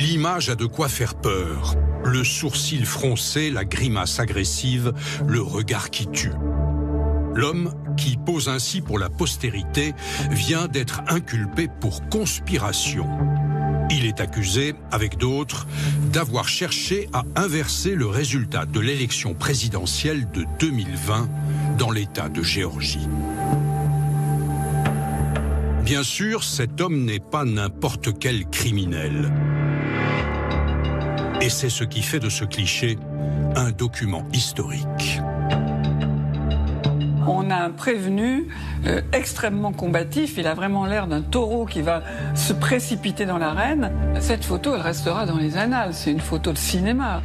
L'image a de quoi faire peur. Le sourcil froncé, la grimace agressive, le regard qui tue. L'homme, qui pose ainsi pour la postérité, vient d'être inculpé pour conspiration. Il est accusé, avec d'autres, d'avoir cherché à inverser le résultat de l'élection présidentielle de 2020 dans l'État de Géorgie. Bien sûr, cet homme n'est pas n'importe quel criminel. Et c'est ce qui fait de ce cliché un document historique. On a un prévenu extrêmement combatif. Il a vraiment l'air d'un taureau qui va se précipiter dans l'arène. Cette photo, elle restera dans les annales. C'est une photo de cinéma.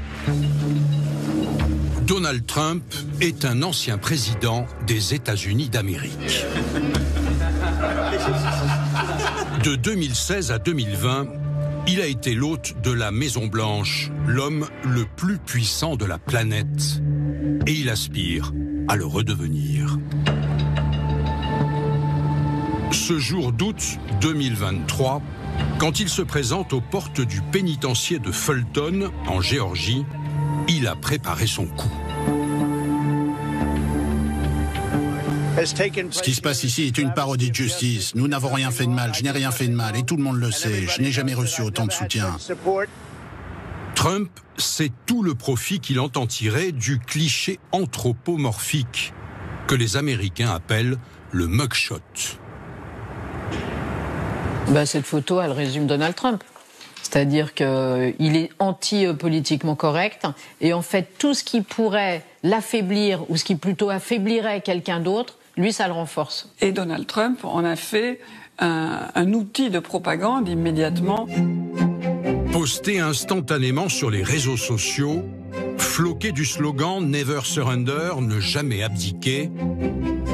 Donald Trump est un ancien président des États-Unis d'Amérique. De 2016 à 2020, il a été l'hôte de la Maison-Blanche, l'homme le plus puissant de la planète. Et il aspire à le redevenir. Ce jour d'août 2023, quand il se présente aux portes du pénitencier de Fulton, en Géorgie, il a préparé son coup. Ce qui se passe ici est une parodie de justice. Nous n'avons rien fait de mal, je n'ai rien fait de mal, et tout le monde le sait. Je n'ai jamais reçu autant de soutien. Trump sait tout le profit qu'il entend tirer du cliché anthropomorphique que les Américains appellent le mugshot. Cette photo, elle résume Donald Trump. C'est-à-dire qu'il est anti-politiquement correct et en fait, tout ce qui pourrait l'affaiblir ou ce qui plutôt affaiblirait quelqu'un d'autre, lui, ça le renforce. Et Donald Trump en a fait un outil de propagande immédiatement. Posté instantanément sur les réseaux sociaux, floqué du slogan « Never surrender », ne jamais abdiquer,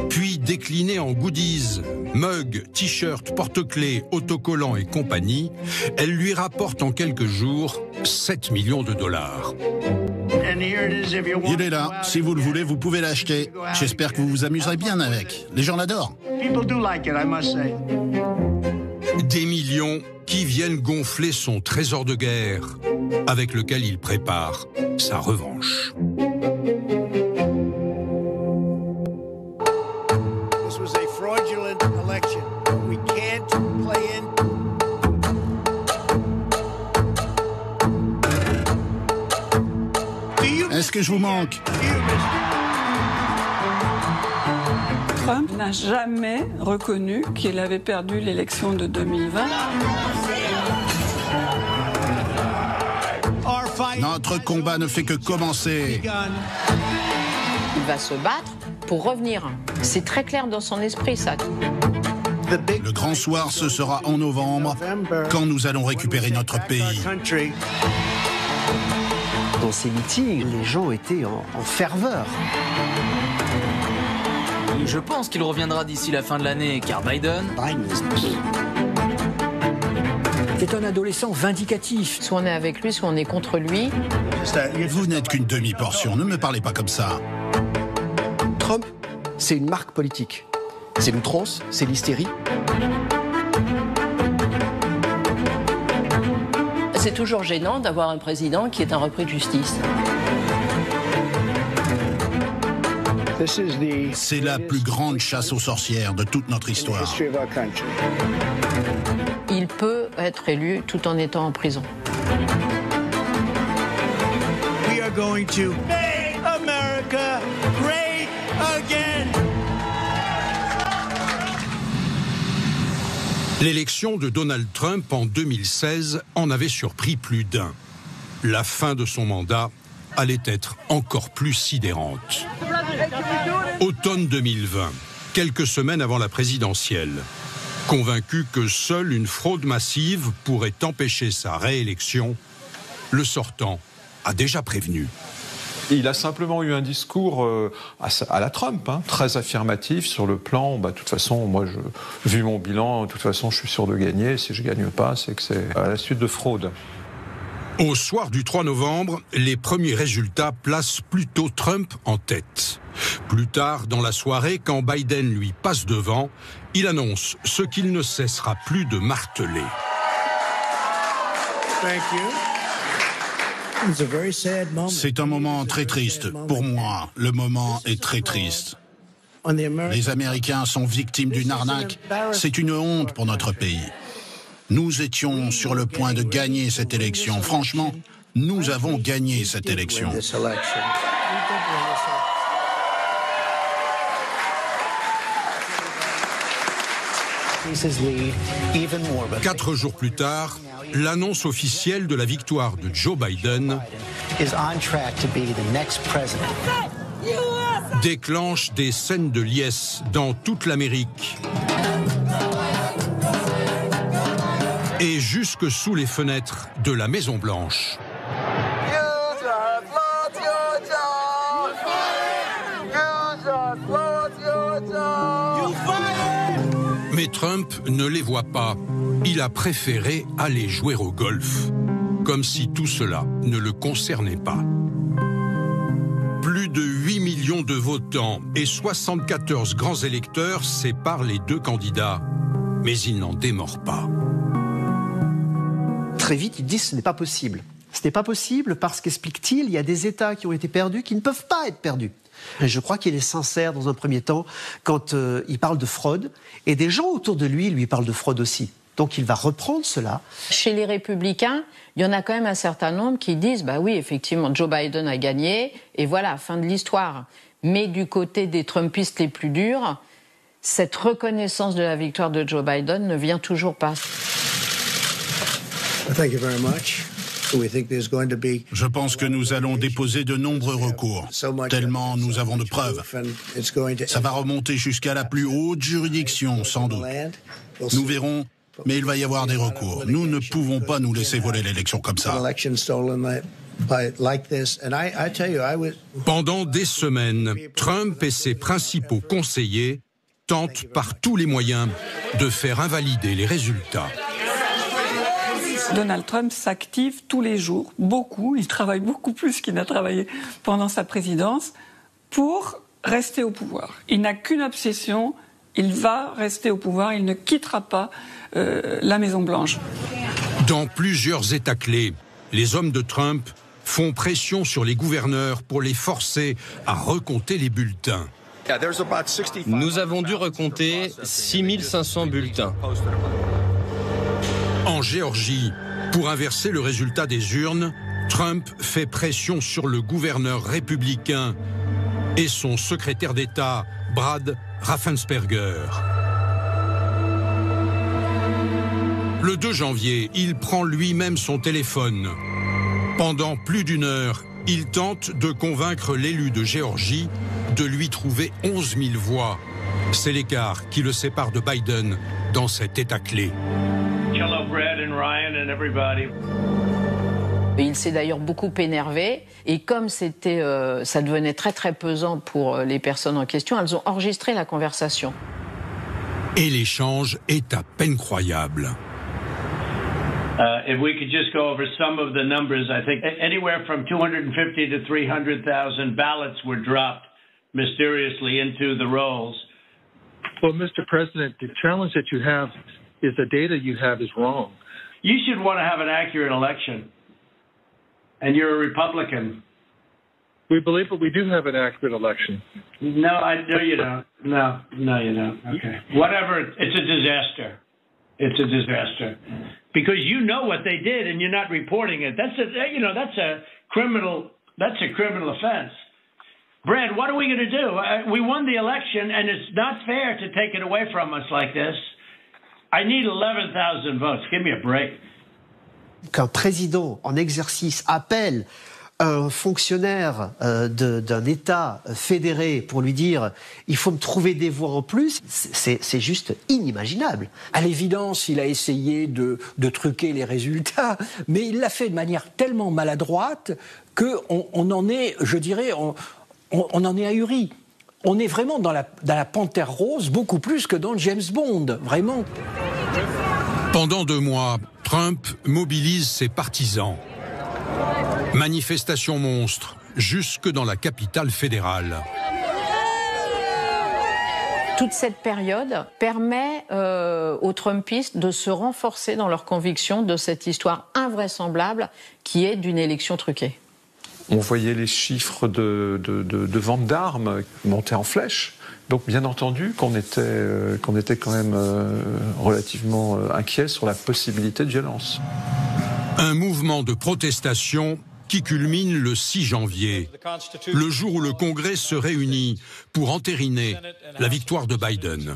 puis décliné en goodies, mugs, t-shirts, porte-clés, autocollants et compagnie, elle lui rapporte en quelques jours 7 millions de dollars. Il est là. Si vous le voulez, vous pouvez l'acheter. J'espère que vous vous amuserez bien avec. Les gens l'adorent. Des millions qui viennent gonfler son trésor de guerre, avec lequel il prépare sa revanche. Est-ce que je vous manque? Trump n'a jamais reconnu qu'il avait perdu l'élection de 2020. Notre combat ne fait que commencer. Il va se battre pour revenir. C'est très clair dans son esprit, ça. Le grand soir, ce sera en novembre, quand nous allons récupérer notre pays. Dans ces meetings, les gens étaient en ferveur. Je pense qu'il reviendra d'ici la fin de l'année, car Biden... C'est un adolescent vindicatif. Soit on est avec lui, soit on est contre lui. Vous n'êtes qu'une demi-portion, ne me parlez pas comme ça. Trump, c'est une marque politique. C'est l'outrance, c'est l'hystérie. C'est toujours gênant d'avoir un président qui est un repris de justice. C'est la plus grande chasse aux sorcières de toute notre histoire. Il peut être élu tout en étant en prison. We are going to make America great again. L'élection de Donald Trump en 2016 en avait surpris plus d'un. La fin de son mandat allait être encore plus sidérante. Automne 2020, quelques semaines avant la présidentielle. Convaincu que seule une fraude massive pourrait empêcher sa réélection, le sortant a déjà prévenu. Il a simplement eu un discours à la Trump, très affirmatif sur le plan. De toute façon, moi, vu mon bilan, de toute façon, je suis sûr de gagner. Si je ne gagne pas, c'est que c'est à la suite de fraude. Au soir du 3 novembre, les premiers résultats placent plutôt Trump en tête. Plus tard dans la soirée, quand Biden lui passe devant, il annonce ce qu'il ne cessera plus de marteler. C'est un moment très triste. Pour moi, le moment est très triste. Les Américains sont victimes d'une arnaque. C'est une honte pour notre pays. Nous étions sur le point de gagner cette élection. Franchement, nous avons gagné cette élection. 4 jours plus tard, l'annonce officielle de la victoire de Joe Biden déclenche des scènes de liesse dans toute l'Amérique et jusque sous les fenêtres de la Maison-Blanche. Mais Trump ne les voit pas. Il a préféré aller jouer au golf, comme si tout cela ne le concernait pas. Plus de 8 millions de votants et 74 grands électeurs séparent les deux candidats. Mais il n'en démord pas. Très vite, ils disent que ce n'est pas possible. Ce n'est pas possible parce qu'explique-t-il, il y a des États qui ont été perdus qui ne peuvent pas être perdus. Et je crois qu'il est sincère dans un premier temps quand il parle de fraude, et des gens autour de lui lui parlent de fraude aussi. Donc il va reprendre cela. Chez les Républicains, il y en a quand même un certain nombre qui disent « bah oui, effectivement, Joe Biden a gagné, et voilà, fin de l'histoire ». Mais du côté des Trumpistes les plus durs, cette reconnaissance de la victoire de Joe Biden ne vient toujours pas. Thank you very much. Je pense que nous allons déposer de nombreux recours, tellement nous avons de preuves. Ça va remonter jusqu'à la plus haute juridiction, sans doute. Nous verrons, mais il va y avoir des recours. Nous ne pouvons pas nous laisser voler l'élection comme ça. Pendant des semaines, Trump et ses principaux conseillers tentent par tous les moyens de faire invalider les résultats. Donald Trump s'active tous les jours, beaucoup, il travaille beaucoup plus qu'il n'a travaillé pendant sa présidence, pour rester au pouvoir. Il n'a qu'une obsession, il va rester au pouvoir, il ne quittera pas la Maison-Blanche. Dans plusieurs États clés, les hommes de Trump font pression sur les gouverneurs pour les forcer à recompter les bulletins. Nous avons dû recompter 6500 bulletins. En Géorgie, pour inverser le résultat des urnes, Trump fait pression sur le gouverneur républicain et son secrétaire d'État, Brad Raffensperger. Le 2 janvier, il prend lui-même son téléphone. Pendant plus d'1 heure, il tente de convaincre l'élu de Géorgie de lui trouver 11 000 voix. C'est l'écart qui le sépare de Biden dans cet État clé. Il s'est d'ailleurs beaucoup énervé et comme ça devenait très très pesant pour les personnes en question, elles ont enregistré la conversation. Et l'échange est à peine croyable. If we could just go over some of the numbers, I think anywhere from 250 to 300,000 ballots were dropped mysteriously into the rolls. Well, Mr. President, the challenge that you have is the data you have is wrong. You should want to have an accurate election. And you're a Republican. We believe that we do have an accurate election. No, you don't. No, you don't. Okay. Whatever, it's a disaster. It's a disaster. Because you know what they did and you're not reporting it. That's a criminal offense. Brad, what are we going to do? We won the election and it's not fair to take it away from us like this. I need 11,000 votes. Give me a break. Qu'un président en exercice appelle un fonctionnaire d'un État fédéré pour lui dire « il faut me trouver des voix en plus », c'est juste inimaginable. À l'évidence, il a essayé de truquer les résultats, mais il l'a fait de manière tellement maladroite qu'on en est, je dirais, on en est ahuri. On est vraiment dans la Panthère Rose, beaucoup plus que dans James Bond, vraiment. Pendant 2 mois, Trump mobilise ses partisans. Manifestation monstre, jusque dans la capitale fédérale. Toute cette période permet aux Trumpistes de se renforcer dans leur conviction de cette histoire invraisemblable qui est d'une élection truquée. On voyait les chiffres de vente d'armes monter en flèche. Donc bien entendu qu'on était quand même relativement inquiet sur la possibilité de violence. Un mouvement de protestation qui culmine le 6 janvier, le jour où le Congrès se réunit pour entériner la victoire de Biden.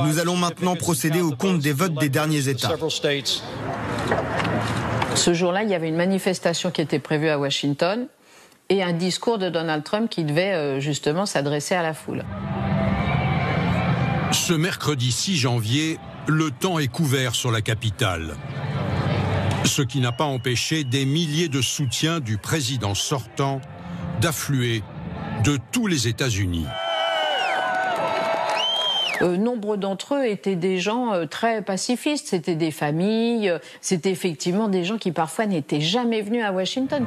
Nous allons maintenant procéder au compte des votes des derniers États. Ce jour-là, il y avait une manifestation qui était prévue à Washington et un discours de Donald Trump qui devait justement s'adresser à la foule. Ce mercredi 6 janvier, le temps est couvert sur la capitale. Ce qui n'a pas empêché des milliers de soutiens du président sortant d'affluer de tous les États-Unis. Nombre d'entre eux étaient des gens très pacifistes, c'était des familles, c'était effectivement des gens qui parfois n'étaient jamais venus à Washington.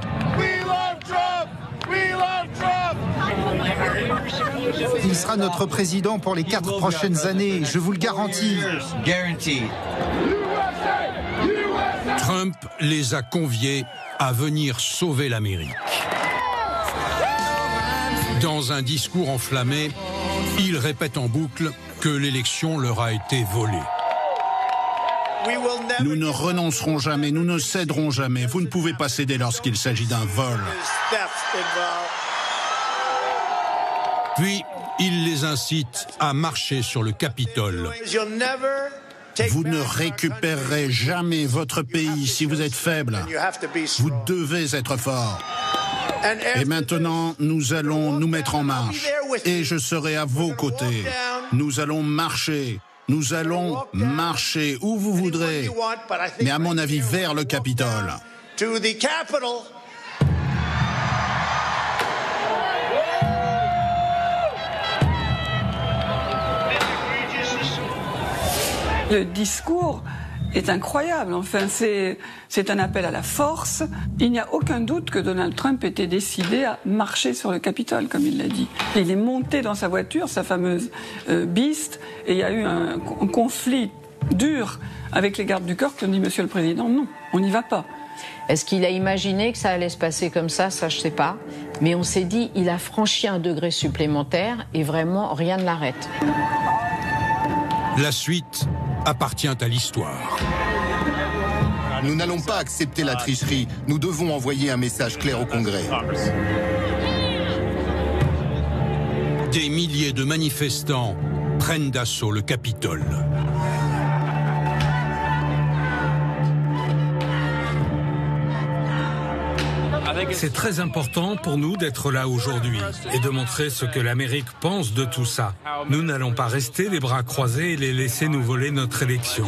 Il sera notre président pour les 4 prochaines années, je vous le garantis. Trump les a conviés à venir sauver l'Amérique. Dans un discours enflammé, il répète en boucle que l'élection leur a été volée. Nous ne renoncerons jamais, nous ne céderons jamais. Vous ne pouvez pas céder lorsqu'il s'agit d'un vol. Puis, il les incite à marcher sur le Capitole. Vous ne récupérerez jamais votre pays si vous êtes faible. Vous devez être fort. Et maintenant, nous allons nous mettre en marche. Et je serai à vos côtés. Nous allons marcher. Nous allons marcher où vous voudrez. Mais à mon avis, vers le Capitole. Le discours est incroyable. Enfin, c'est un appel à la force. Il n'y a aucun doute que Donald Trump était décidé à marcher sur le Capitole, comme il l'a dit. Il est monté dans sa voiture, sa fameuse Beast, et il y a eu un conflit dur avec les gardes du corps qui ont dit « Monsieur le Président, non, on n'y va pas ». Est-ce qu'il a imaginé que ça allait se passer comme ça je ne sais pas. Mais on s'est dit, il a franchi un degré supplémentaire et vraiment rien ne l'arrête. La suite appartient à l'histoire. Nous n'allons pas accepter la tricherie. Nous devons envoyer un message clair au Congrès. Des milliers de manifestants prennent d'assaut le Capitole. C'est très important pour nous d'être là aujourd'hui et de montrer ce que l'Amérique pense de tout ça. Nous n'allons pas rester les bras croisés et les laisser nous voler notre élection.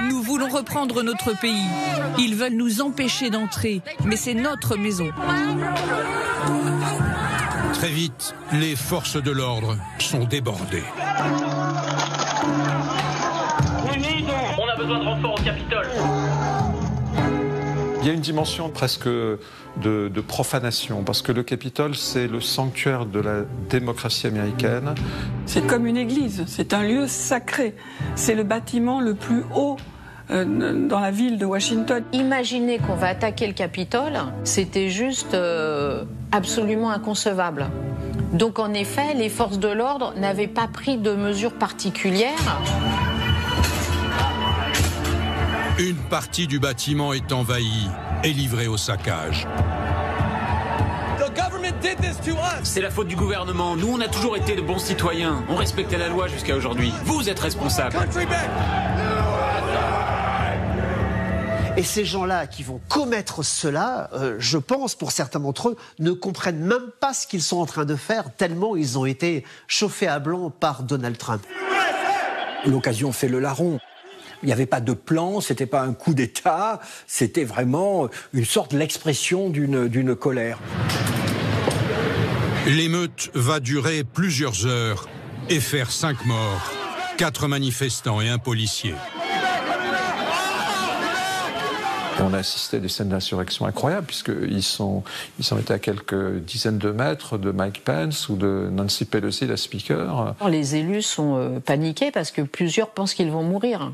Nous voulons reprendre notre pays. Ils veulent nous empêcher d'entrer, mais c'est notre maison. Très vite, les forces de l'ordre sont débordées. On a besoin de renforts au Capitole. Il y a une dimension presque de profanation, parce que le Capitole, c'est le sanctuaire de la démocratie américaine. C'est comme une église, c'est un lieu sacré. C'est le bâtiment le plus haut dans la ville de Washington. Imaginez qu'on va attaquer le Capitole, c'était juste absolument inconcevable. Donc en effet, les forces de l'ordre n'avaient pas pris de mesures particulières. Une partie du bâtiment est envahie et livrée au saccage. C'est la faute du gouvernement. Nous, on a toujours été de bons citoyens. On respectait la loi jusqu'à aujourd'hui. Vous êtes responsables. Et ces gens-là qui vont commettre cela, je pense, pour certains d'entre eux, ne comprennent même pas ce qu'ils sont en train de faire, tellement ils ont été chauffés à blanc par Donald Trump. L'occasion fait le larron. Il n'y avait pas de plan, c'était pas un coup d'État, c'était vraiment une sorte de l'expression d'une colère. L'émeute va durer plusieurs heures et faire 5 morts, 4 manifestants et un policier. On a assisté à des scènes d'insurrection incroyables, puisqu'ils sont étaient à quelques dizaines de mètres de Mike Pence ou de Nancy Pelosi, la speaker. Les élus sont paniqués parce que plusieurs pensent qu'ils vont mourir.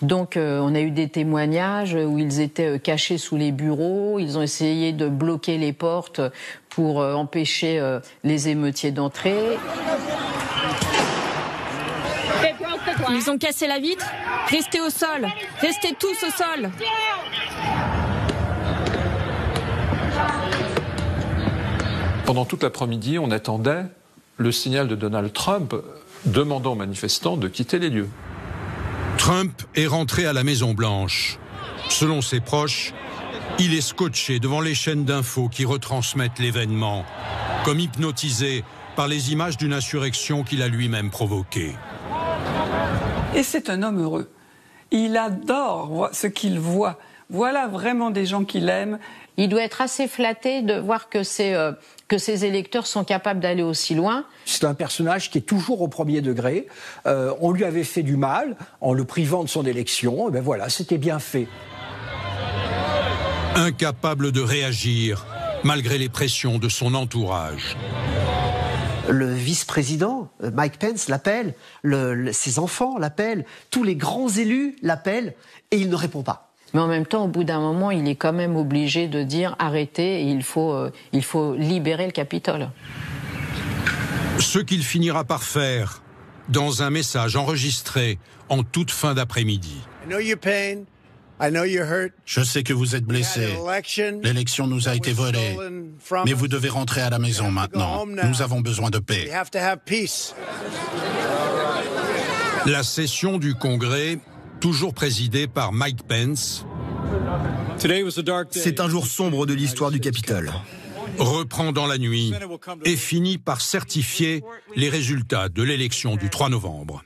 Donc on a eu des témoignages où ils étaient cachés sous les bureaux, ils ont essayé de bloquer les portes pour empêcher les émeutiers d'entrer. Ils ont cassé la vitre. Restez au sol. Restez tous au sol. Pendant toute l'après-midi, on attendait le signal de Donald Trump demandant aux manifestants de quitter les lieux. Trump est rentré à la Maison-Blanche. Selon ses proches, il est scotché devant les chaînes d'infos qui retransmettent l'événement, comme hypnotisé par les images d'une insurrection qu'il a lui-même provoquée. Et c'est un homme heureux. Il adore ce qu'il voit. Voilà vraiment des gens qu'il aime. Il doit être assez flatté de voir que ses électeurs sont capables d'aller aussi loin. C'est un personnage qui est toujours au premier degré. On lui avait fait du mal en le privant de son élection. Et ben voilà, c'était bien fait. Incapable de réagir, malgré les pressions de son entourage. Le vice-président, Mike Pence, l'appelle, ses enfants l'appellent, tous les grands élus l'appellent, et il ne répond pas. Mais en même temps, au bout d'un moment, il est quand même obligé de dire arrêtez, et il faut libérer le Capitole. Ce qu'il finira par faire dans un message enregistré en toute fin d'après-midi. Je sais que vous êtes blessé. L'élection nous a été volée. Mais vous devez rentrer à la maison maintenant. Nous avons besoin de paix. La session du Congrès, toujours présidée par Mike Pence, c'est un jour sombre de l'histoire du Capitole. Reprend dans la nuit et finit par certifier les résultats de l'élection du 3 novembre.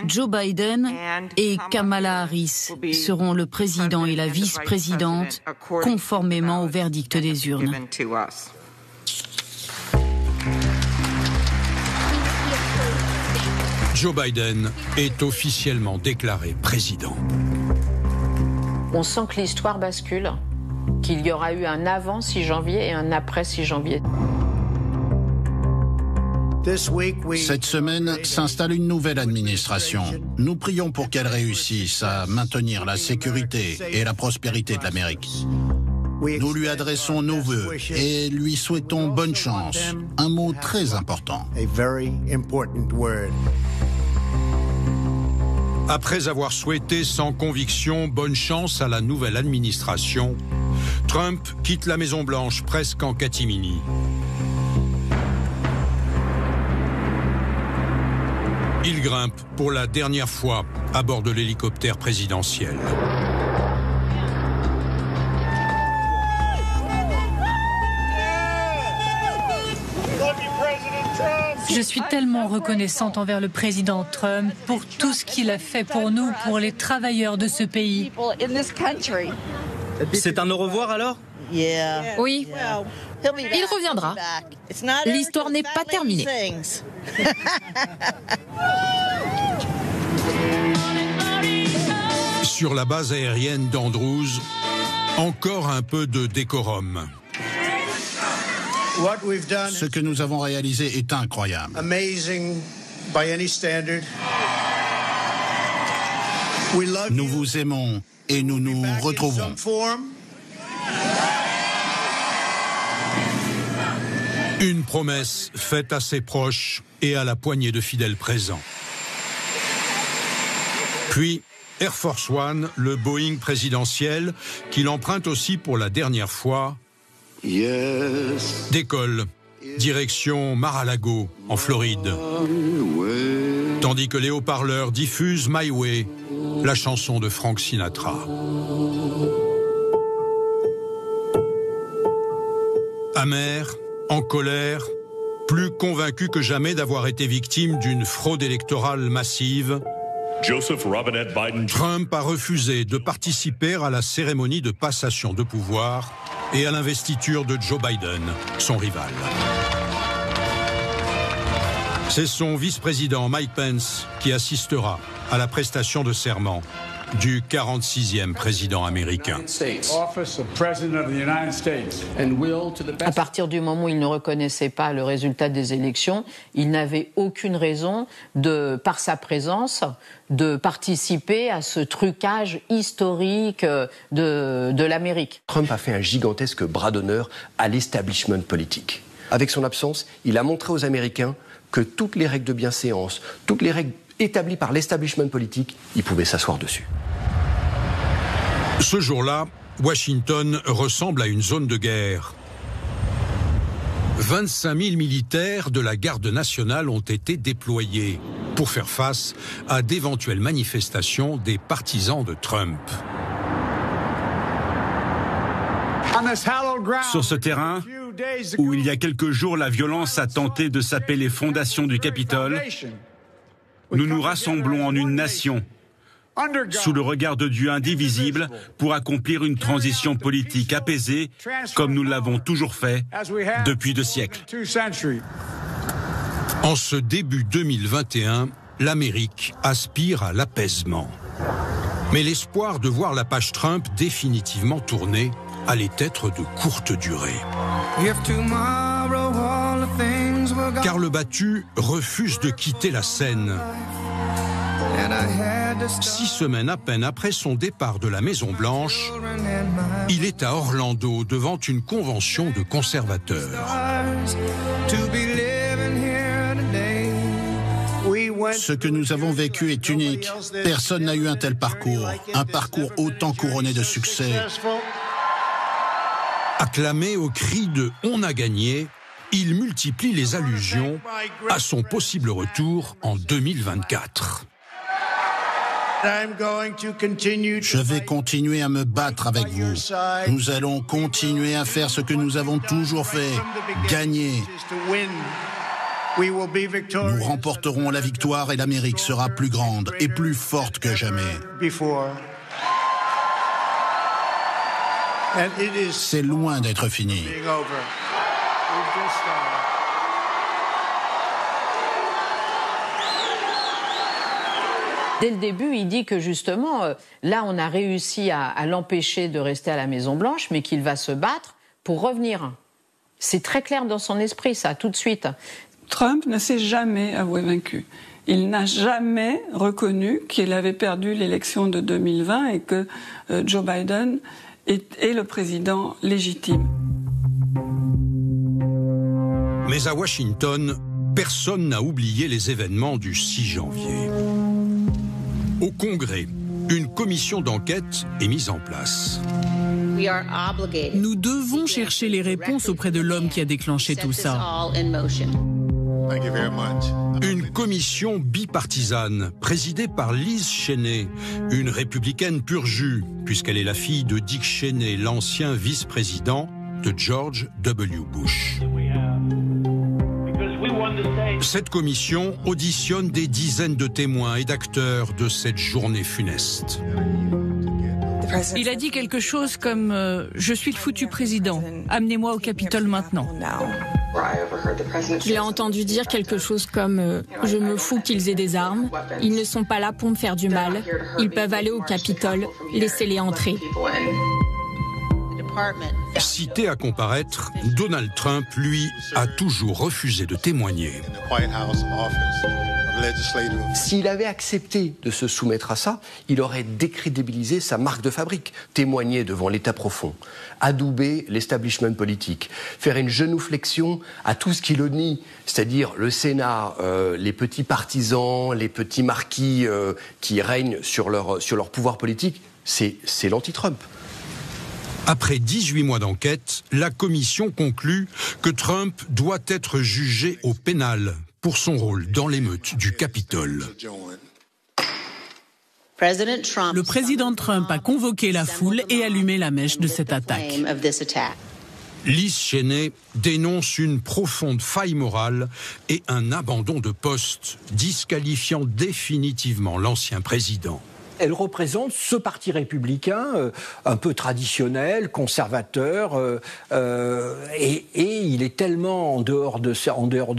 Joe Biden et Kamala Harris seront le président et la vice-présidente conformément au verdict des urnes. Joe Biden est officiellement déclaré président. On sent que l'histoire bascule, qu'il y aura eu un avant 6 janvier et un après 6 janvier. Cette semaine s'installe une nouvelle administration. Nous prions pour qu'elle réussisse à maintenir la sécurité et la prospérité de l'Amérique. Nous lui adressons nos vœux et lui souhaitons bonne chance. Un mot très important. Après avoir souhaité sans conviction bonne chance à la nouvelle administration, Trump quitte la Maison-Blanche presque en catimini. Il grimpe pour la dernière fois à bord de l'hélicoptère présidentiel. Je suis tellement reconnaissante envers le président Trump pour tout ce qu'il a fait pour nous, pour les travailleurs de ce pays. C'est un au revoir alors ? Oui. Il reviendra. L'histoire n'est pas terminée. Sur la base aérienne d'Andrews, encore un peu de décorum. Ce que nous avons réalisé est incroyable. Nous vous aimons et nous nous retrouvons. Une promesse faite à ses proches et à la poignée de fidèles présents. Puis, Air Force One, le Boeing présidentiel, qu'il emprunte aussi pour la dernière fois, décolle, direction Mar-a-Lago, en Floride. Tandis que les haut-parleurs diffusent My Way, la chanson de Frank Sinatra. Amer, en colère, plus convaincu que jamais d'avoir été victime d'une fraude électorale massive, Trump a refusé de participer à la cérémonie de passation de pouvoir et à l'investiture de Joe Biden, son rival. C'est son vice-président Mike Pence qui assistera à la prestation de serment du 46e président américain. À partir du moment où il ne reconnaissait pas le résultat des élections, il n'avait aucune raison, par sa présence, de participer à ce trucage historique de l'Amérique. Trump a fait un gigantesque bras d'honneur à l'establishment politique. Avec son absence, il a montré aux Américains que toutes les règles de bienséance, toutes les règles établies par l'establishment politique, il pouvait s'asseoir dessus. Ce jour-là, Washington ressemble à une zone de guerre. 25 000 militaires de la garde nationale ont été déployés pour faire face à d'éventuelles manifestations des partisans de Trump. Sur ce terrain, où il y a quelques jours la violence a tenté de saper les fondations du Capitole, nous nous rassemblons en une nation, sous le regard de Dieu indivisible, pour accomplir une transition politique apaisée, comme nous l'avons toujours fait depuis 2 siècles. En ce début 2021, l'Amérique aspire à l'apaisement. Mais l'espoir de voir la page Trump définitivement tournée allait être de courte durée. Car le battu refuse de quitter la scène. 6 semaines à peine après son départ de la Maison-Blanche, il est à Orlando devant une convention de conservateurs. Ce que nous avons vécu est unique. Personne n'a eu un tel parcours. Un parcours autant couronné de succès. Acclamé au cri de « On a gagné », il multiplie les allusions à son possible retour en 2024. Je vais continuer à me battre avec vous. Nous allons continuer à faire ce que nous avons toujours fait, gagner. Nous remporterons la victoire et l'Amérique sera plus grande et plus forte que jamais. C'est loin d'être fini. Dès le début, il dit que justement, là, on a réussi à l'empêcher de rester à la Maison-Blanche, mais qu'il va se battre pour revenir. C'est très clair dans son esprit, ça, tout de suite. Trump ne s'est jamais avoué vaincu. Il n'a jamais reconnu qu'il avait perdu l'élection de 2020 et que Joe Biden est le président légitime. Mais à Washington, personne n'a oublié les événements du 6 janvier. Au Congrès, une commission d'enquête est mise en place. Nous devons chercher les réponses auprès de l'homme qui a déclenché tout ça. Une commission bipartisane, présidée par Liz Cheney, une républicaine pur jus, puisqu'elle est la fille de Dick Cheney, l'ancien vice-président de George W. Bush. Cette commission auditionne des dizaines de témoins et d'acteurs de cette journée funeste. Il a dit quelque chose comme « Je suis le foutu président, amenez-moi au Capitole maintenant ». Il a entendu dire quelque chose comme « Je me fous qu'ils aient des armes, ils ne sont pas là pour me faire du mal, ils peuvent aller au Capitole, laissez-les entrer ». Cité à comparaître, Donald Trump, lui, a toujours refusé de témoigner. S'il avait accepté de se soumettre à ça, il aurait décrédibilisé sa marque de fabrique, témoigner devant l'État profond, adouber l'establishment politique, faire une genuflexion à tout ce qui le nie, c'est-à-dire le Sénat, les petits partisans, les petits marquis qui règnent sur leur pouvoir politique, c'est l'anti-Trump. Après 18 mois d'enquête, la commission conclut que Trump doit être jugé au pénal pour son rôle dans l'émeute du Capitole. Le président Trump a convoqué la foule et allumé la mèche de cette attaque. Liz Cheney dénonce une profonde faille morale et un abandon de poste, disqualifiant définitivement l'ancien président. Elle représente ce parti républicain un peu traditionnel, conservateur, et il est tellement en dehors de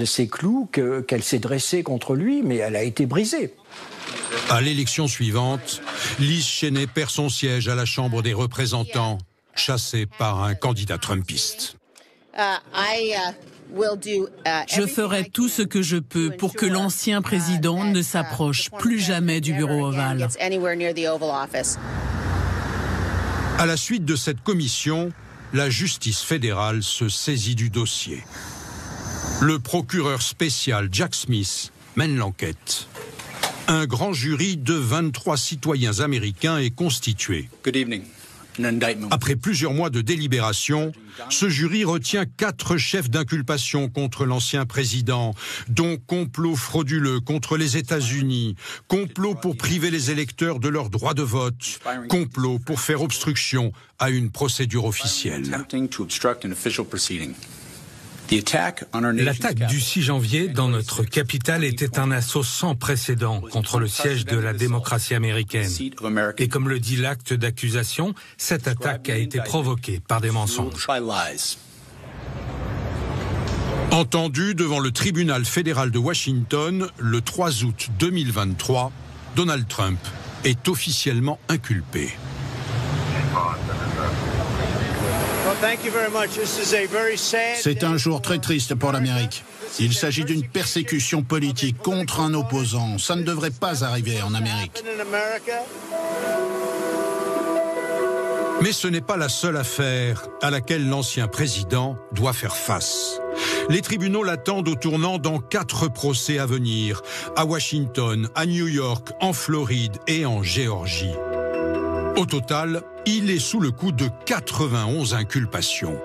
ses clous qu'elle s'est dressée contre lui, mais elle a été brisée. À l'élection suivante, Liz Cheney perd son siège à la Chambre des représentants, chassée par un candidat trumpiste. Je ferai tout ce que je peux pour que l'ancien président ne s'approche plus jamais du bureau ovale. À la suite de cette commission, la justice fédérale se saisit du dossier. Le procureur spécial Jack Smith mène l'enquête. Un grand jury de 23 citoyens américains est constitué. Après plusieurs mois de délibération, ce jury retient 4 chefs d'inculpation contre l'ancien président, dont complot frauduleux contre les États-Unis, complot pour priver les électeurs de leur droit de vote, complot pour faire obstruction à une procédure officielle. L'attaque du 6 janvier dans notre capitale était un assaut sans précédent contre le siège de la démocratie américaine. Et comme le dit l'acte d'accusation, cette attaque a été provoquée par des mensonges. Entendu devant le tribunal fédéral de Washington, le 3 août 2023, Donald Trump est officiellement inculpé. C'est un jour très triste pour l'Amérique. Il s'agit d'une persécution politique contre un opposant. Ça ne devrait pas arriver en Amérique. Mais ce n'est pas la seule affaire à laquelle l'ancien président doit faire face. Les tribunaux l'attendent au tournant dans 4 procès à venir, à Washington, à New York, en Floride et en Géorgie. Au total, il est sous le coup de 91 inculpations.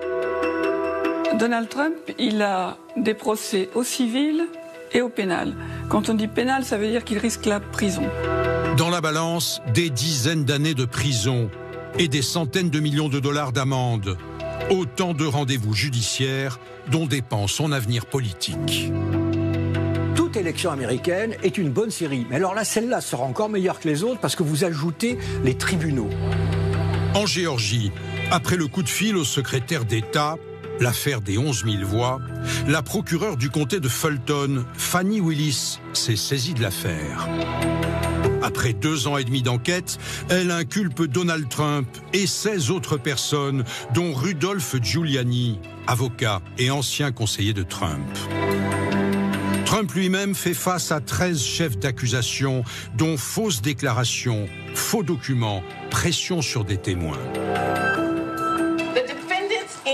Donald Trump, il a des procès au civil et au pénal. Quand on dit pénal, ça veut dire qu'il risque la prison. Dans la balance, des dizaines d'années de prison et des centaines de millions de dollars d'amende. Autant de rendez-vous judiciaires dont dépend son avenir politique. Toute élection américaine est une bonne série. Mais alors là, celle-là sera encore meilleure que les autres parce que vous ajoutez les tribunaux. En Géorgie, après le coup de fil au secrétaire d'État, l'affaire des 11 000 voix, la procureure du comté de Fulton, Fannie Willis, s'est saisie de l'affaire. Après 2 ans et demi d'enquête, elle inculpe Donald Trump et 16 autres personnes, dont Rudolph Giuliani, avocat et ancien conseiller de Trump. Trump lui-même fait face à 13 chefs d'accusation, dont fausses déclarations, faux documents, pression sur des témoins.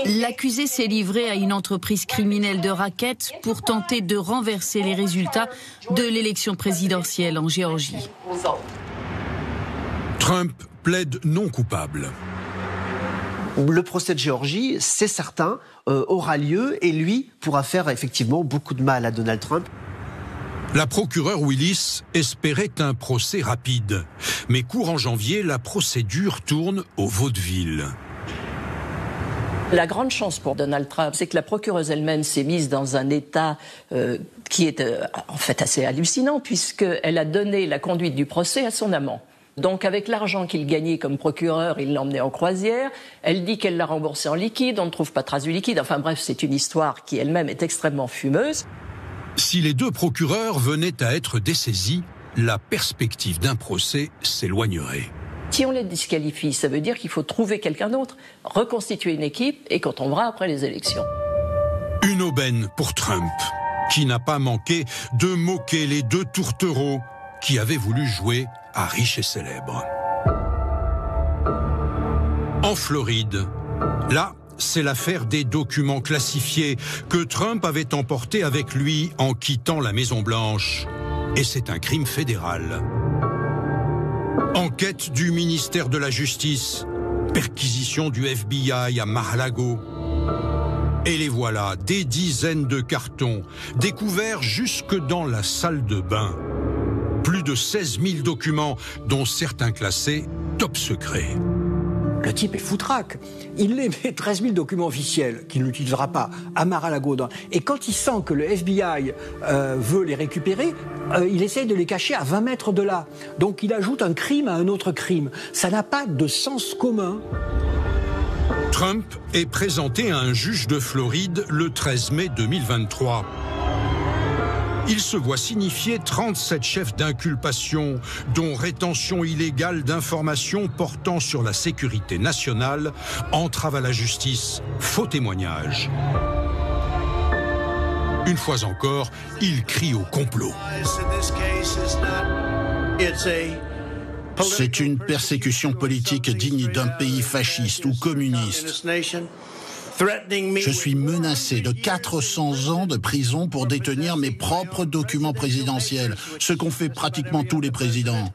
L'accusé s'est livré à une entreprise criminelle de racket pour tenter de renverser les résultats de l'élection présidentielle en Géorgie. Trump plaide non coupable. Le procès de Géorgie, c'est certain, aura lieu et lui pourra faire effectivement beaucoup de mal à Donald Trump. La procureure Willis espérait un procès rapide. Mais courant janvier, la procédure tourne au vaudeville. La grande chance pour Donald Trump, c'est que la procureuse elle-même s'est mise dans un état qui est en fait assez hallucinant, puisqu'elle a donné la conduite du procès à son amant. Donc avec l'argent qu'il gagnait comme procureur, il l'emmenait en croisière. Elle dit qu'elle l'a remboursé en liquide, on ne trouve pas trace du liquide. Enfin bref, c'est une histoire qui elle-même est extrêmement fumeuse. Si les 2 procureurs venaient à être dessaisis, la perspective d'un procès s'éloignerait. Si on les disqualifie, ça veut dire qu'il faut trouver quelqu'un d'autre, reconstituer une équipe et qu'on tombera après les élections. Une aubaine pour Trump, qui n'a pas manqué de moquer les 2 tourtereaux qui avaient voulu jouer à riche et célèbre. En Floride, là, c'est l'affaire des documents classifiés que Trump avait emportés avec lui en quittant la Maison-Blanche. Et c'est un crime fédéral. Enquête du ministère de la Justice, perquisition du FBI à Mar-a-Lago. Et les voilà, des dizaines de cartons, découverts jusque dans la salle de bain. Plus de 16 000 documents, dont certains classés top secret. Le type est foutraque. Il les met 13 000 documents officiels qu'il n'utilisera pas à Mar-a-Lago. Et quand il sent que le FBI veut les récupérer, il essaye de les cacher à 20 mètres de là. Donc il ajoute un crime à un autre crime. Ça n'a pas de sens commun. Trump est présenté à un juge de Floride le 13 mai 2023. il se voit signifier 37 chefs d'inculpation, dont rétention illégale d'informations portant sur la sécurité nationale, entrave à la justice, faux témoignage. Une fois encore, il crie au complot. C'est une persécution politique digne d'un pays fasciste ou communiste. Je suis menacé de 400 ans de prison pour détenir mes propres documents présidentiels, ce qu'ont fait pratiquement tous les présidents.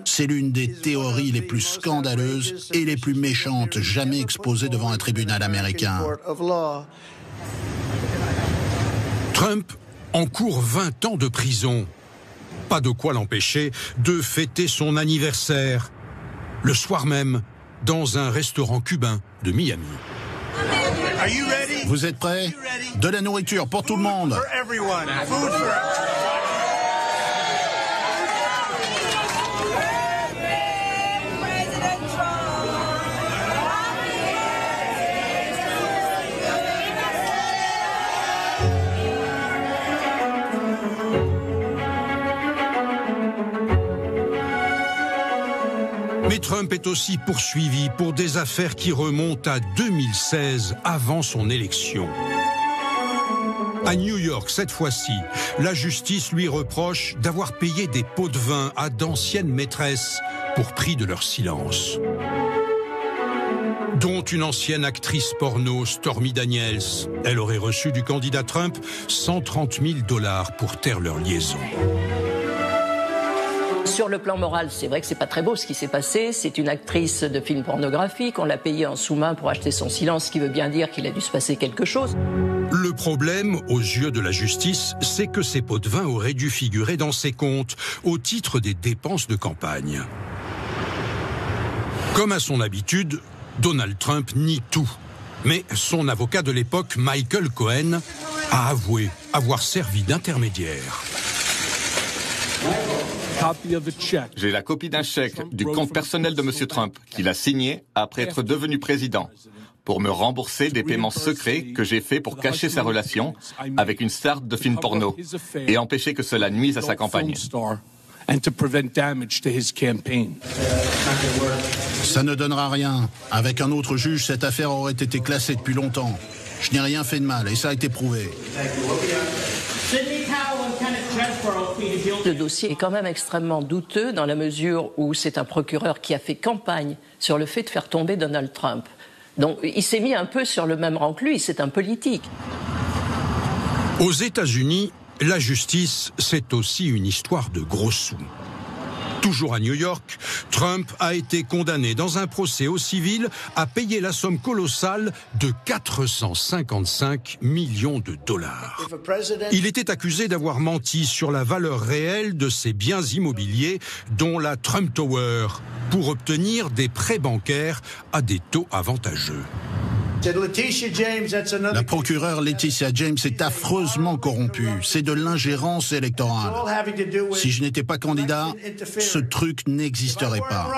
C'est l'une des théories les plus scandaleuses et les plus méchantes jamais exposées devant un tribunal américain. Trump encourt 20 ans de prison. Pas de quoi l'empêcher de fêter son anniversaire, le soir même, dans un restaurant cubain de Miami. Vous êtes prêts? De la nourriture pour tout le monde. Mais Trump est aussi poursuivi pour des affaires qui remontent à 2016, avant son élection. À New York, cette fois-ci, la justice lui reproche d'avoir payé des pots de vin à d'anciennes maîtresses pour prix de leur silence. Dont une ancienne actrice porno, Stormy Daniels. Elle aurait reçu du candidat Trump 130 000 $ pour taire leur liaison. Sur le plan moral, c'est vrai que c'est pas très beau ce qui s'est passé. C'est une actrice de film pornographique. On l'a payée en sous-main pour acheter son silence, ce qui veut bien dire qu'il a dû se passer quelque chose. Le problème, aux yeux de la justice, c'est que ces pots de vin auraient dû figurer dans ses comptes au titre des dépenses de campagne. Comme à son habitude, Donald Trump nie tout. Mais son avocat de l'époque, Michael Cohen, a avoué avoir servi d'intermédiaire. J'ai la copie d'un chèque du compte personnel de M. Trump qu'il a signé après être devenu président pour me rembourser des paiements secrets que j'ai faits pour cacher sa relation avec une star de film porno et empêcher que cela nuise à sa campagne. Ça ne donnera rien. Avec un autre juge, cette affaire aurait été classée depuis longtemps. Je n'ai rien fait de mal et ça a été prouvé. Le dossier est quand même extrêmement douteux dans la mesure où c'est un procureur qui a fait campagne sur le fait de faire tomber Donald Trump. Donc il s'est mis un peu sur le même rang que lui, c'est un politique. Aux États-Unis, la justice, c'est aussi une histoire de gros sous. Toujours à New York, Trump a été condamné dans un procès au civil à payer la somme colossale de 455 millions $. Il était accusé d'avoir menti sur la valeur réelle de ses biens immobiliers, dont la Trump Tower, pour obtenir des prêts bancaires à des taux avantageux. La procureure Laetitia James est affreusement corrompue. C'est de l'ingérence électorale. Si je n'étais pas candidat, ce truc n'existerait pas.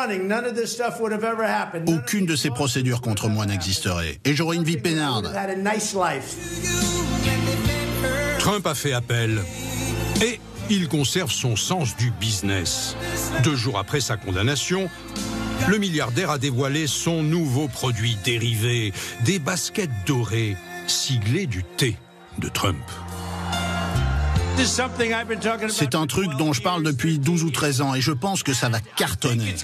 Aucune de ces procédures contre moi n'existerait. Et j'aurais une vie peinarde. Trump a fait appel. Et il conserve son sens du business. 2 jours après sa condamnation, le milliardaire a dévoilé son nouveau produit dérivé, des baskets dorées, siglées du T de Trump. C'est un truc dont je parle depuis 12 ou 13 ans et je pense que ça va cartonner.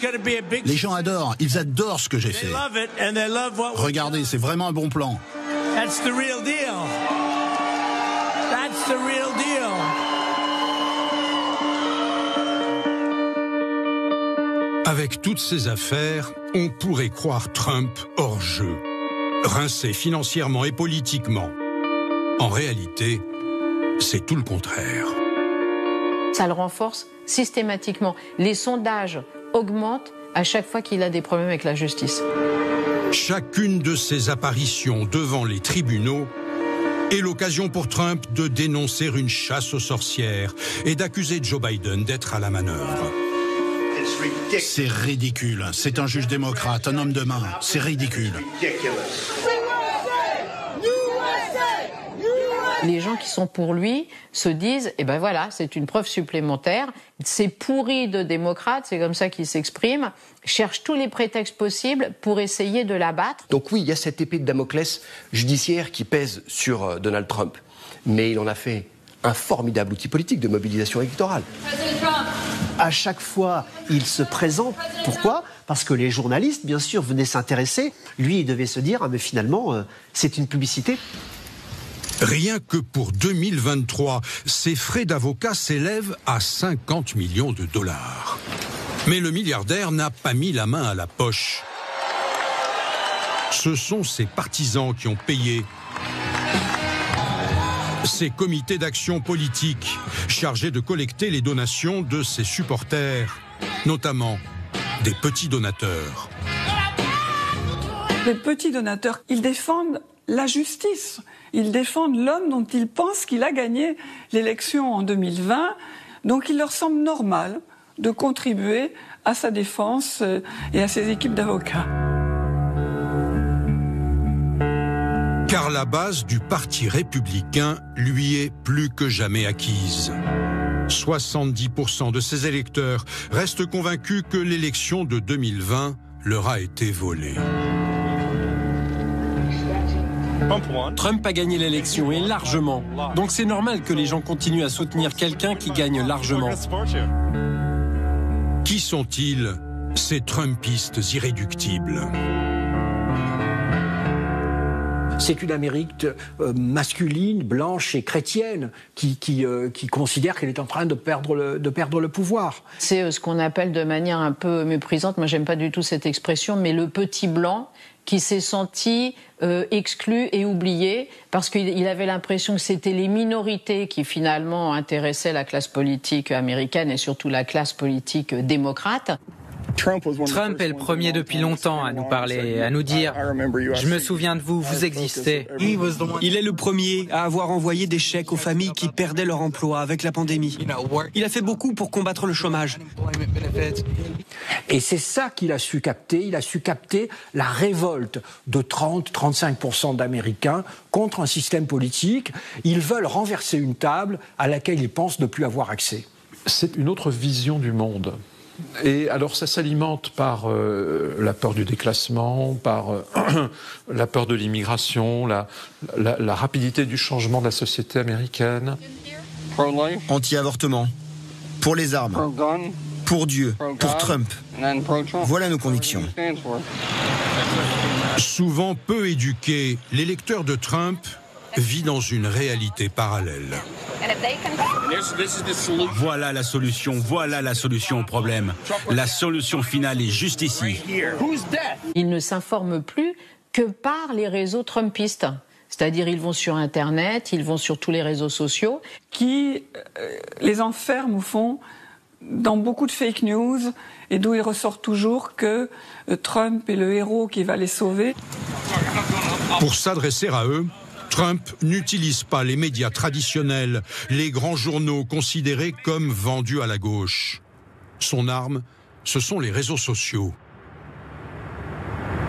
Les gens adorent, ils adorent ce que j'ai fait. Regardez, c'est vraiment un bon plan. That's the real deal. That's the real deal. Avec toutes ces affaires, on pourrait croire Trump hors jeu, rincé financièrement et politiquement. En réalité, c'est tout le contraire. Ça le renforce systématiquement. Les sondages augmentent à chaque fois qu'il a des problèmes avec la justice. Chacune de ces apparitions devant les tribunaux est l'occasion pour Trump de dénoncer une chasse aux sorcières et d'accuser Joe Biden d'être à la manœuvre. C'est ridicule. C'est un juge démocrate, un homme de main. C'est ridicule. les gens qui sont pour lui se disent, eh ben voilà, c'est une preuve supplémentaire, c'est pourri de démocrate, c'est comme ça qu'il s'exprime, cherche tous les prétextes possibles pour essayer de l'abattre. Donc oui, il y a cette épée de Damoclès judiciaire qui pèse sur Donald Trump, mais il en a fait un formidable outil politique de mobilisation électorale. À chaque fois, il se présente. Pourquoi ? Parce que les journalistes, bien sûr, venaient s'intéresser. Lui, il devait se dire, ah, mais finalement, c'est une publicité. Rien que pour 2023, ses frais d'avocat s'élèvent à 50 millions de dollars. Mais le milliardaire n'a pas mis la main à la poche. Ce sont ses partisans qui ont payé. Ces comités d'action politique chargés de collecter les donations de ses supporters, notamment des petits donateurs. Les petits donateurs, ils défendent la justice. Ils défendent l'homme dont ils pensent qu'il a gagné l'élection en 2020. Donc il leur semble normal de contribuer à sa défense et à ses équipes d'avocats. Car la base du Parti républicain lui est plus que jamais acquise. 70% de ses électeurs restent convaincus que l'élection de 2020 leur a été volée. Trump a gagné l'élection et largement. Donc c'est normal que les gens continuent à soutenir quelqu'un qui gagne largement. Qui sont-ils, ces Trumpistes irréductibles ? C'est une Amérique masculine, blanche et chrétienne qui considère qu'elle est en train de perdre le pouvoir. C'est ce qu'on appelle de manière un peu méprisante, moi j'aime pas du tout cette expression, mais le petit blanc qui s'est senti exclu et oublié parce qu'il avait l'impression que c'était les minorités qui finalement intéressaient la classe politique américaine et surtout la classe politique démocrate. Trump est le premier depuis longtemps à nous parler, à nous dire « Je me souviens de vous, vous existez ». Il est le premier à avoir envoyé des chèques aux familles qui perdaient leur emploi avec la pandémie. Il a fait beaucoup pour combattre le chômage. Et c'est ça qu'il a su capter. Il a su capter la révolte de 30-35% d'Américains contre un système politique. Ils veulent renverser une table à laquelle ils pensent ne plus avoir accès. C'est une autre vision du monde. Et alors ça s'alimente par la peur du déclassement, par la peur de l'immigration, la rapidité du changement de la société américaine. Anti-avortement, pour les armes, pour Dieu, pour Trump. Voilà nos convictions. Souvent peu éduqué, l'électeur de Trump vit dans une réalité parallèle. Voilà la solution au problème. La solution finale est juste ici. Ils ne s'informent plus que par les réseaux trumpistes. C'est-à-dire ils vont sur Internet, ils vont sur tous les réseaux sociaux. Qui les enferment au fond dans beaucoup de fake news et d'où il ressort toujours que Trump est le héros qui va les sauver. Pour s'adresser à eux, Trump n'utilise pas les médias traditionnels, les grands journaux considérés comme vendus à la gauche. Son arme, ce sont les réseaux sociaux.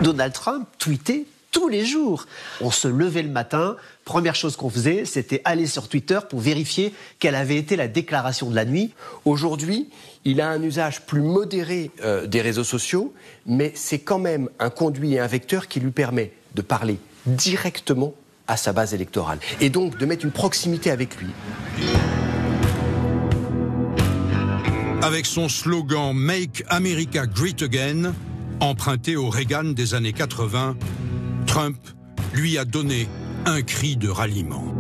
Donald Trump tweetait tous les jours. On se levait le matin, première chose qu'on faisait, c'était aller sur Twitter pour vérifier quelle avait été la déclaration de la nuit. Aujourd'hui, il a un usage plus modéré des réseaux sociaux, mais c'est quand même un conduit et un vecteur qui lui permet de parler directement à sa base électorale, et donc de mettre une proximité avec lui. Avec son slogan « Make America Great Again », emprunté au Reagan des années 80, Trump lui a donné un cri de ralliement.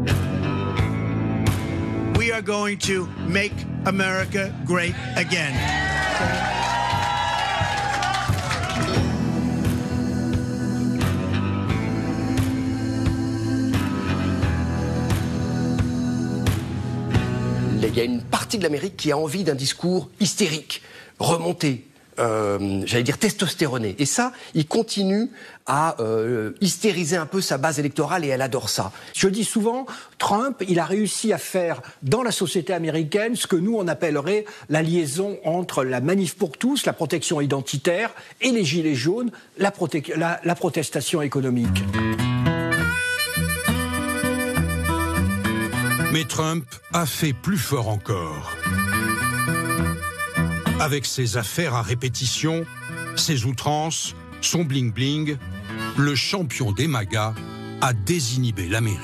We are going to make America great again. Il y a une partie de l'Amérique qui a envie d'un discours hystérique, remonté, j'allais dire testostéroné. Et ça, il continue à hystériser un peu sa base électorale et elle adore ça. Je dis souvent, Trump, il a réussi à faire dans la société américaine ce que nous, on appellerait la liaison entre la manif pour tous, la protection identitaire, et les gilets jaunes, la protestation économique. Mais Trump a fait plus fort encore. Avec ses affaires à répétition, ses outrances, son bling-bling, le champion des MAGA a désinhibé l'Amérique.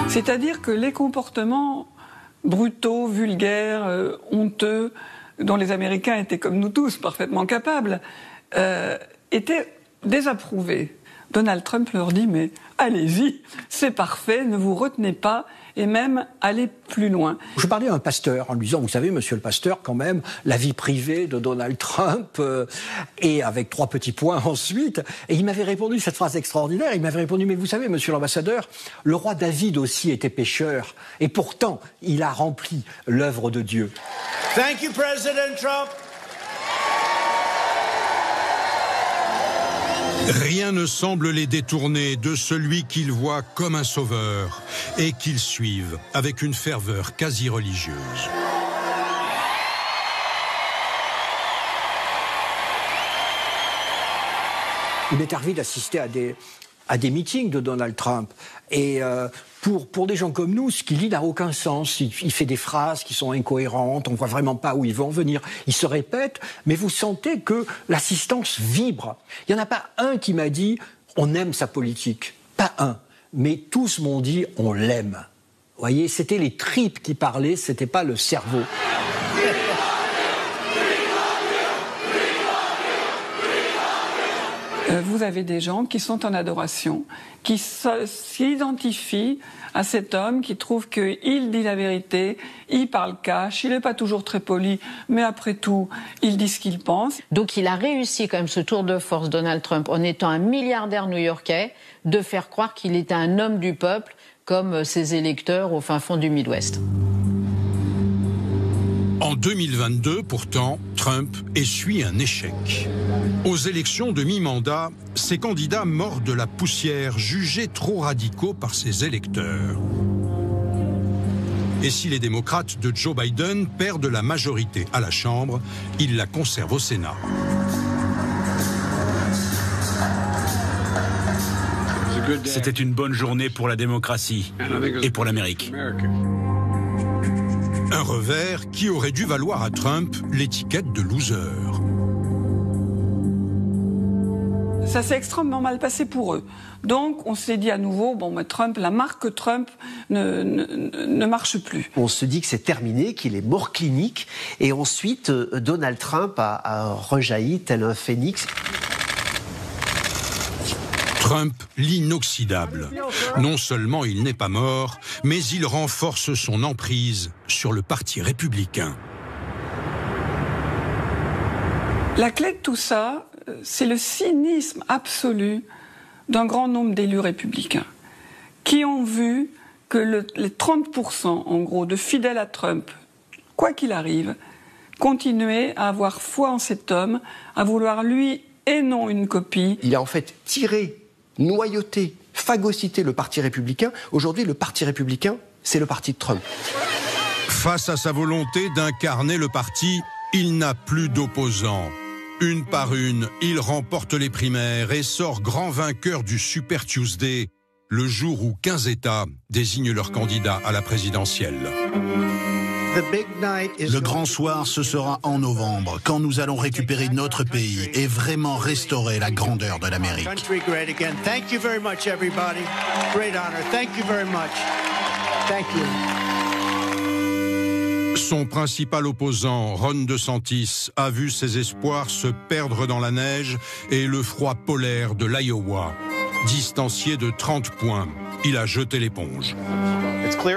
C'est-à-dire que les comportements brutaux, vulgaires, honteux, dont les Américains étaient comme nous tous parfaitement capables, étaient désapprouvés. Donald Trump leur dit « mais allez-y, c'est parfait, ne vous retenez pas » et même aller plus loin. Je parlais à un pasteur en lui disant, vous savez, monsieur le pasteur, quand même, la vie privée de Donald Trump, et avec 3 petits points ensuite, et il m'avait répondu cette phrase extraordinaire, il m'avait répondu, mais vous savez, monsieur l'ambassadeur, le roi David aussi était pécheur, et pourtant, il a rempli l'œuvre de Dieu. Thank you, President Trump. Rien ne semble les détourner de celui qu'ils voient comme un sauveur et qu'ils suivent avec une ferveur quasi religieuse. Il m'est arrivé d'assister à des meetings de Donald Trump. Et pour des gens comme nous, ce qu'il dit n'a aucun sens. Il fait des phrases qui sont incohérentes, on ne voit vraiment pas où il veut en venir. Il se répète, mais vous sentez que l'assistance vibre. Il n'y en a pas un qui m'a dit « on aime sa politique ». Pas un. Mais tous m'ont dit « on l'aime ». Vous voyez, c'était les tripes qui parlaient, ce n'était pas le cerveau. Vous avez des gens qui sont en adoration, qui s'identifient à cet homme, qui trouvent qu'il dit la vérité, il parle cash, il n'est pas toujours très poli, mais après tout, il dit ce qu'il pense. Donc il a réussi quand même ce tour de force, Donald Trump, en étant un milliardaire new-yorkais, de faire croire qu'il était un homme du peuple, comme ses électeurs au fin fond du Midwest. En 2022, pourtant, Trump essuie un échec. Aux élections de mi-mandat, ses candidats mordent la poussière, jugés trop radicaux par ses électeurs. Et si les démocrates de Joe Biden perdent la majorité à la Chambre, ils la conservent au Sénat. C'était une bonne journée pour la démocratie et pour l'Amérique. Un revers qui aurait dû valoir à Trump l'étiquette de loser. Ça s'est extrêmement mal passé pour eux. Donc on s'est dit à nouveau, bon, mais Trump, la marque Trump ne marche plus. On se dit que c'est terminé, qu'il est mort clinique, et ensuite Donald Trump a rejailli tel un phénix. Trump, l'inoxydable. Non seulement il n'est pas mort, mais il renforce son emprise sur le Parti républicain. La clé de tout ça, c'est le cynisme absolu d'un grand nombre d'élus républicains qui ont vu que les 30% en gros de fidèles à Trump, quoi qu'il arrive, continuaient à avoir foi en cet homme, à vouloir lui et non une copie. Il a en fait tiré, noyauté, phagocyté le Parti républicain. Aujourd'hui, le Parti républicain, c'est le parti de Trump. Face à sa volonté d'incarner le parti, il n'a plus d'opposants. Une par une, il remporte les primaires et sort grand vainqueur du Super Tuesday, le jour où 15 États désignent leurs candidats à la présidentielle. Le grand soir, ce sera en novembre, quand nous allons récupérer notre pays et vraiment restaurer la grandeur de l'Amérique. Son principal opposant, Ron DeSantis, a vu ses espoirs se perdre dans la neige et le froid polaire de l'Iowa. Distancié de 30 points, il a jeté l'éponge.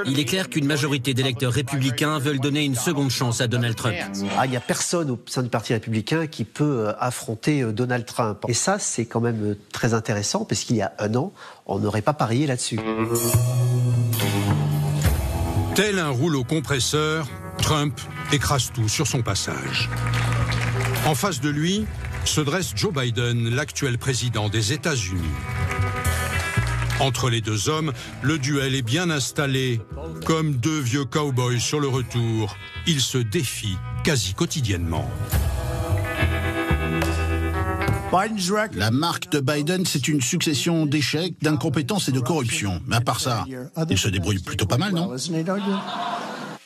Il est clair qu'une majorité d'électeurs républicains veulent donner une seconde chance à Donald Trump. Il n'y a personne au sein du Parti républicain qui peut affronter Donald Trump. Et ça, c'est quand même très intéressant, parce qu'il y a un an, on n'aurait pas parié là-dessus. Tel un rouleau compresseur, Trump écrase tout sur son passage. En face de lui se dresse Joe Biden, l'actuel président des États-Unis. Entre les deux hommes, le duel est bien installé. Comme deux vieux cow-boys sur le retour, ils se défient quasi quotidiennement. La marque de Biden, c'est une succession d'échecs, d'incompétence et de corruption. Mais à part ça, il se débrouille plutôt pas mal, non?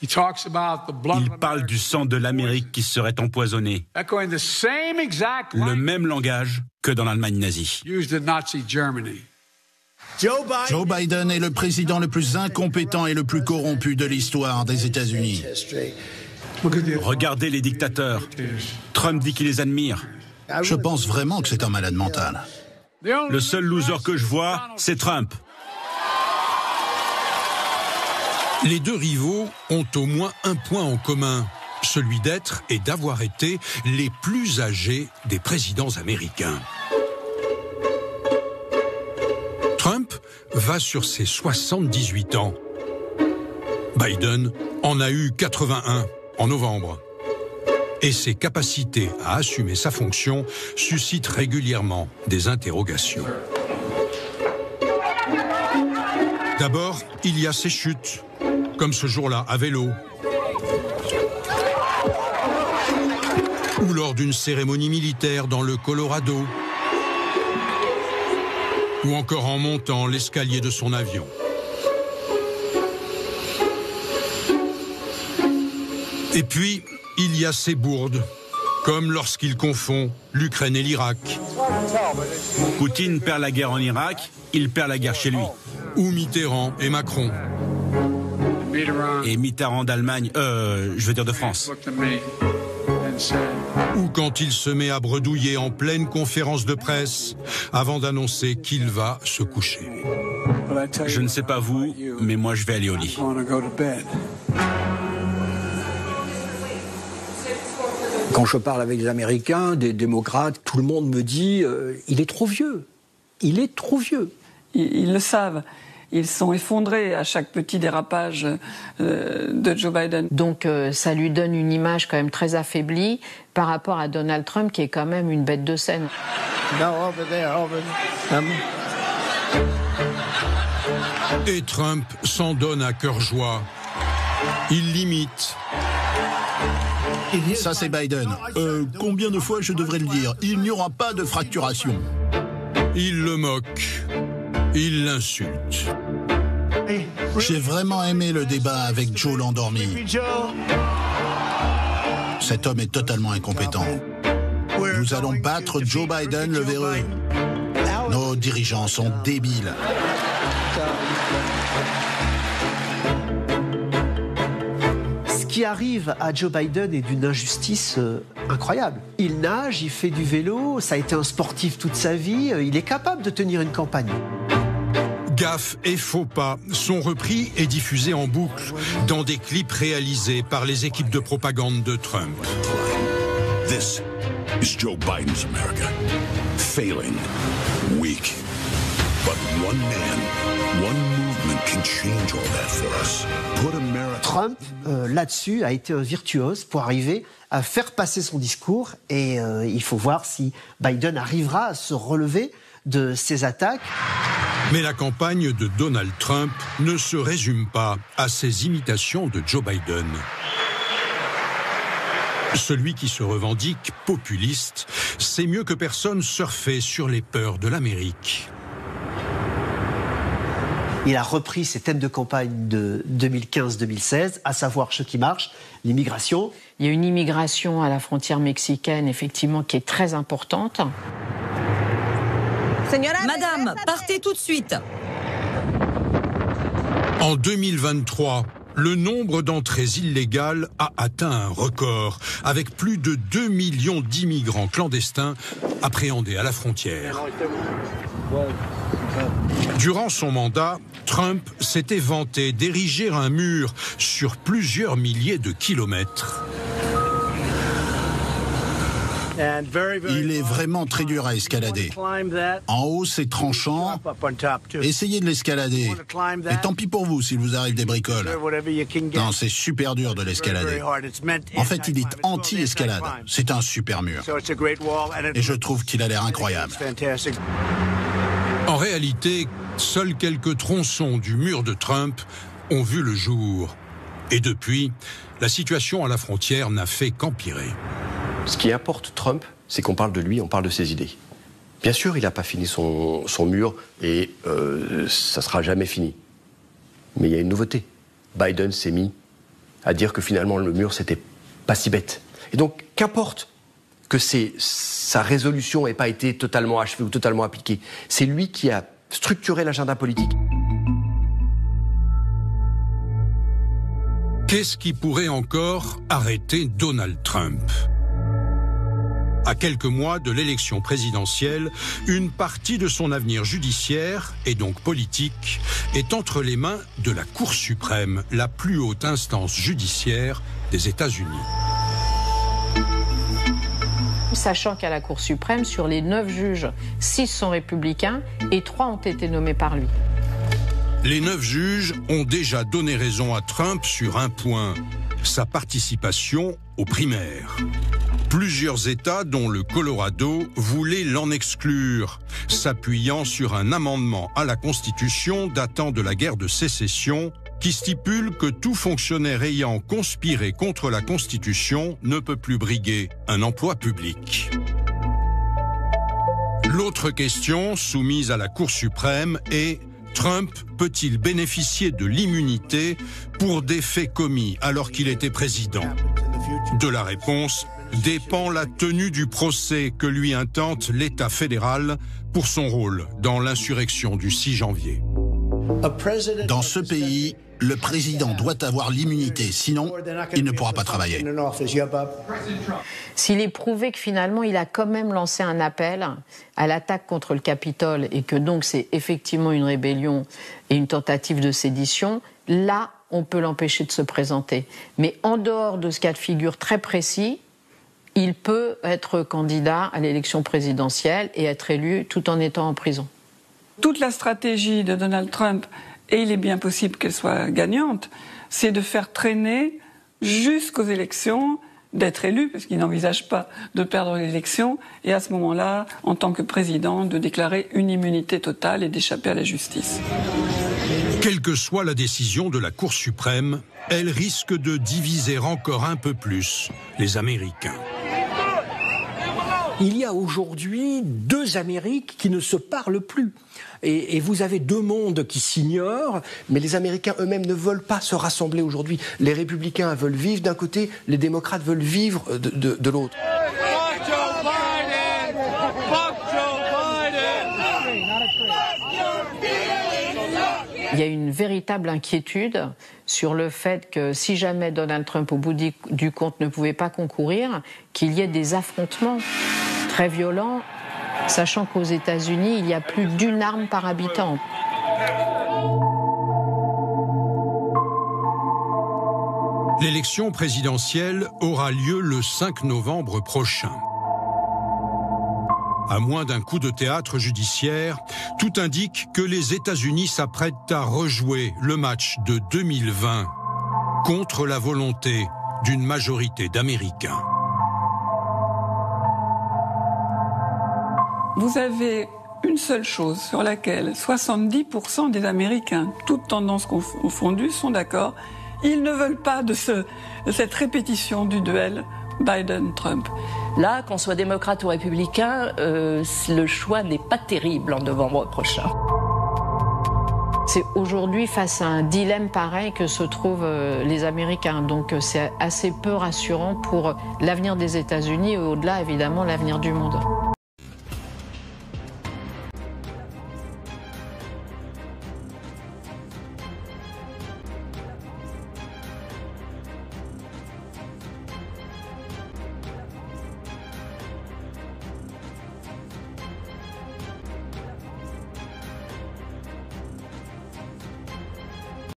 Il parle du sang de l'Amérique qui serait empoisonné. Le même langage que dans l'Allemagne nazie. Joe Biden est le président le plus incompétent et le plus corrompu de l'histoire des États-Unis. Regardez les dictateurs. Trump dit qu'il les admire. Je pense vraiment que c'est un malade mental. Le seul loser que je vois, c'est Trump. Les deux rivaux ont au moins un point en commun, celui d'être et d'avoir été les plus âgés des présidents américains. Trump va sur ses 78 ans. Biden en a eu 81 en novembre. Et ses capacités à assumer sa fonction suscitent régulièrement des interrogations. D'abord, il y a ses chutes, comme ce jour-là à vélo, ou lors d'une cérémonie militaire dans le Colorado, ou encore en montant l'escalier de son avion. Et puis, il y a ses bourdes, comme lorsqu'il confond l'Ukraine et l'Irak. Poutine perd la guerre en Irak, il perd la guerre chez lui. Ou Mitterrand et Macron. Et Mitterrand d'Allemagne, je veux dire de France. Ou quand il se met à bredouiller en pleine conférence de presse avant d'annoncer qu'il va se coucher. Je ne sais pas vous, mais moi je vais aller au lit. Quand je parle avec les Américains, des démocrates, tout le monde me dit il est trop vieux. Il est trop vieux. Ils le savent. Ils sont effondrés à chaque petit dérapage de Joe Biden. Donc ça lui donne une image quand même très affaiblie par rapport à Donald Trump qui est quand même une bête de scène. Et Trump s'en donne à cœur joie. Il l'imite. Ça, c'est Biden. Combien de fois je devrais le dire? Il n'y aura pas de fracturation. Il le moque. Il l'insulte. J'ai vraiment aimé le débat avec Joe l'endormi. Cet homme est totalement incompétent. Nous allons battre Joe Biden le véreux. Nos dirigeants sont débiles. Ce qui arrive à Joe Biden est d'une injustice incroyable. Il nage, il fait du vélo, ça a été un sportif toute sa vie, il est capable de tenir une campagne. Gaffes et faux pas sont repris et diffusés en boucle dans des clips réalisés par les équipes de propagande de Trump. This is Joe Biden's America. Failing, weak. But one man, one movement can change all that for us. Put America... Trump, là-dessus, a été un virtuose pour arriver à faire passer son discours et il faut voir si Biden arrivera à se relever de ces attaques. Mais la campagne de Donald Trump ne se résume pas à ses imitations de Joe Biden. Celui qui se revendique populiste sait mieux que personne surfer sur les peurs de l'Amérique. Il a repris ses thèmes de campagne de 2015-2016, à savoir ce qui marche, l'immigration. Il y a une immigration à la frontière mexicaine, effectivement, qui est très importante. Madame, partez tout de suite. En 2023, le nombre d'entrées illégales a atteint un record, avec plus de 2 millions d'immigrants clandestins appréhendés à la frontière. Durant son mandat, Trump s'était vanté d'ériger un mur sur plusieurs milliers de kilomètres. Il est vraiment très dur à escalader. En haut, c'est tranchant. Essayez de l'escalader. Et tant pis pour vous s'il vous arrive des bricoles. Non, c'est super dur de l'escalader. En fait, il est anti-escalade. C'est un super mur. Et je trouve qu'il a l'air incroyable. En réalité, seuls quelques tronçons du mur de Trump ont vu le jour. Et depuis, la situation à la frontière n'a fait qu'empirer. Ce qui importe Trump, c'est qu'on parle de lui, on parle de ses idées. Bien sûr, il n'a pas fini son mur et ça ne sera jamais fini. Mais il y a une nouveauté. Biden s'est mis à dire que finalement le mur, c'était pas si bête. Et donc, qu'importe que sa résolution n'ait pas été totalement achevée ou totalement appliquée, c'est lui qui a structuré l'agenda politique. Qu'est-ce qui pourrait encore arrêter Donald Trump ? À quelques mois de l'élection présidentielle, une partie de son avenir judiciaire, et donc politique, est entre les mains de la Cour suprême, la plus haute instance judiciaire des États-Unis. Sachant qu'à la Cour suprême, sur les 9 juges, 6 sont républicains et 3 ont été nommés par lui. Les 9 juges ont déjà donné raison à Trump sur un point, sa participation aux primaires. Plusieurs États, dont le Colorado, voulaient l'en exclure, s'appuyant sur un amendement à la Constitution datant de la guerre de sécession qui stipule que tout fonctionnaire ayant conspiré contre la Constitution ne peut plus briguer un emploi public. L'autre question soumise à la Cour suprême est: Trump peut-il bénéficier de l'immunité pour des faits commis alors qu'il était président ? De la réponse dépend la tenue du procès que lui intente l'État fédéral pour son rôle dans l'insurrection du 6 janvier. Dans ce pays, le président doit avoir l'immunité, sinon il ne pourra pas travailler. S'il est prouvé que finalement il a quand même lancé un appel à l'attaque contre le Capitole et que donc c'est effectivement une rébellion et une tentative de sédition, là on peut l'empêcher de se présenter. Mais en dehors de ce cas de figure très précis, il peut être candidat à l'élection présidentielle et être élu tout en étant en prison. Toute la stratégie de Donald Trump, et il est bien possible qu'elle soit gagnante, c'est de faire traîner jusqu'aux élections, d'être élu, parce qu'il n'envisage pas de perdre l'élection, et à ce moment-là, en tant que président, de déclarer une immunité totale et d'échapper à la justice. Quelle que soit la décision de la Cour suprême, elle risque de diviser encore un peu plus les Américains. Il y a aujourd'hui 2 Amériques qui ne se parlent plus. Et vous avez 2 mondes qui s'ignorent. Mais les Américains eux-mêmes ne veulent pas se rassembler aujourd'hui. Les républicains veulent vivre d'un côté, les démocrates veulent vivre de l'autre. Il y a une véritable inquiétude sur le fait que si jamais Donald Trump, au bout du compte, ne pouvait pas concourir, qu'il y ait des affrontements très violents, sachant qu'aux États-Unis, il y a plus d'1 arme par habitant. L'élection présidentielle aura lieu le 5 novembre prochain. À moins d'un coup de théâtre judiciaire, tout indique que les États-Unis s'apprêtent à rejouer le match de 2020 contre la volonté d'une majorité d'Américains. Vous avez une seule chose sur laquelle 70% des Américains, toutes tendances confondues, sont d'accord. Ils ne veulent pas de cette répétition du duel Biden-Trump. Là, qu'on soit démocrate ou républicain, le choix n'est pas terrible en novembre prochain. C'est aujourd'hui face à un dilemme pareil que se trouvent les Américains. Donc c'est assez peu rassurant pour l'avenir des États-Unis et au-delà, évidemment, l'avenir du monde.